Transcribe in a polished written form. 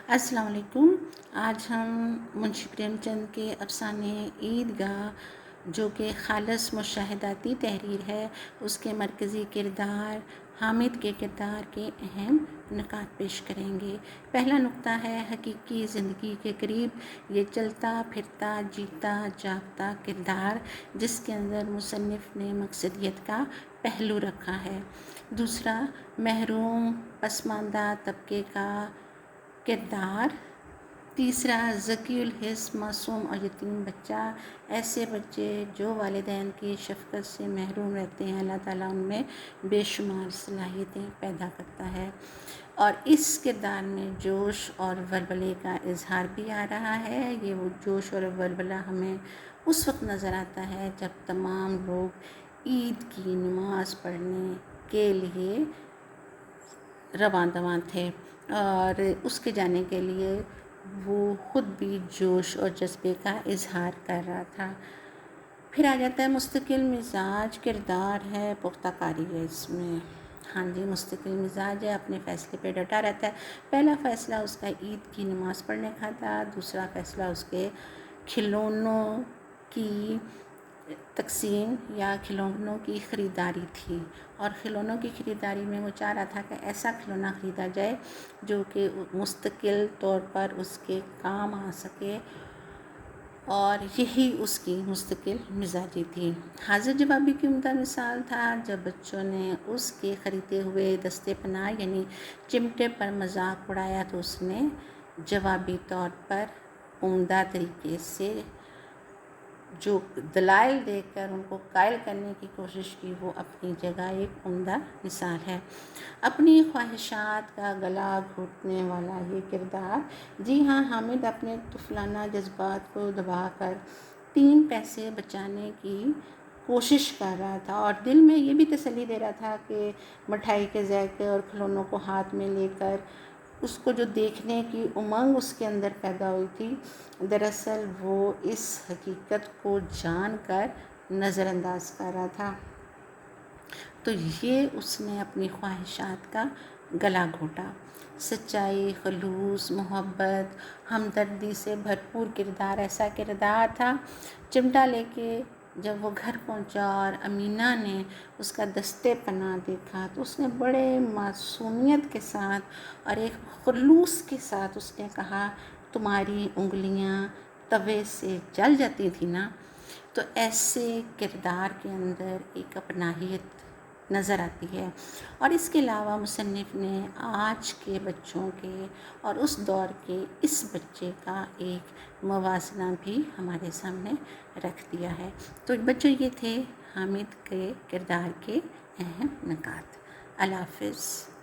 السلام علیکم۔ آج ہم منشی پریم چند کے افسانے عیدگاہ جو کہ خالص مشاہداتی تحریر ہے، اس کے مرکزی کردار حامد کے کردار کے اہم نکات پیش کریں گے۔ پہلا نکتہ ہے حقیقی زندگی کے قریب یہ چلتا پھرتا جیتا جاگتا کردار، جس کے اندر مصنف نے مقصدیت کا پہلو رکھا ہے۔ دوسرا، محروم پسماندہ طبقے کا کردار۔ تیسرا، ذکی الحس معصوم اور یتیم بچہ، ایسے بچے جو والدین کی شفقت سے محروم رہتے ہیں، اللہ تعالیٰ ان میں بے شمار صلاحیتیں پیدا کرتا ہے، اور اس کردار میں جوش اور ولولے کا اظہار بھی آ رہا ہے۔ یہ وہ جوش اور ولولہ ہمیں اس وقت نظر آتا ہے جب تمام لوگ عید کی نماز پڑھنے کے لیے رواں دواں تھے، اور اس کے جانے کے لیے وہ خود بھی جوش اور جذبے کا اظہار کر رہا تھا۔ پھر آ جاتا ہے مستقل مزاج کردار ہے، پختہ کاری ہے اس میں۔ ہاں جی، مستقل مزاج ہے، اپنے فیصلے پہ ڈٹا رہتا ہے۔ پہلا فیصلہ اس کا عید کی نماز پڑھنے کا تھا، دوسرا فیصلہ اس کے کھلونوں کی تقسیم یا کھلونوں کی خریداری تھی، اور کھلونوں کی خریداری میں وہ چاہ رہا تھا کہ ایسا کھلونا خریدا جائے جو کہ مستقل طور پر اس کے کام آ سکے، اور یہی اس کی مستقل مزاجی تھی۔ حاضر جوابی کی عمدہ مثال تھا جب بچوں نے اس کے خریدے ہوئے دستے پناہ یعنی چمٹے پر مذاق اڑایا تو اس نے جوابی طور پر عمدہ طریقے سے جو دلائل دے کر ان کو قائل کرنے کی کوشش کی، وہ اپنی جگہ ایک عمدہ مثال ہے۔ اپنی خواہشات کا گلا گھونٹنے والا یہ کردار، جی ہاں، حامد اپنے طفلانہ جذبات کو دبا کر 3 پیسے بچانے کی کوشش کر رہا تھا، اور دل میں یہ بھی تسلی دے رہا تھا کہ مٹھائی کے ذائقے اور کھلونوں کو ہاتھ میں لے کر اس کو جو دیکھنے کی امنگ اس کے اندر پیدا ہوئی تھی، دراصل وہ اس حقیقت کو جان کر نظر انداز کر رہا تھا۔ تو یہ اس نے اپنی خواہشات کا گلا گھونٹا۔ سچائی، خلوص، محبت، ہمدردی سے بھرپور کردار، ایسا کردار تھا۔ چمٹا لے کے جب وہ گھر پہنچا اور امینہ نے اس کا دستے پناہ دیکھا تو اس نے بڑے معصومیت کے ساتھ اور ایک خلوص کے ساتھ اس نے کہا، تمہاری انگلیاں توے سے جل جاتی تھی نا۔ تو ایسے کردار کے اندر ایک اپناہیت نظر آتی ہے، اور اس کے علاوہ مصنف نے آج کے بچوں کے اور اس دور کے اس بچے کا ایک موازنہ بھی ہمارے سامنے رکھ دیا ہے۔ تو بچوں، یہ تھے حامد کے کردار کے اہم نکات۔ اللہ حافظ۔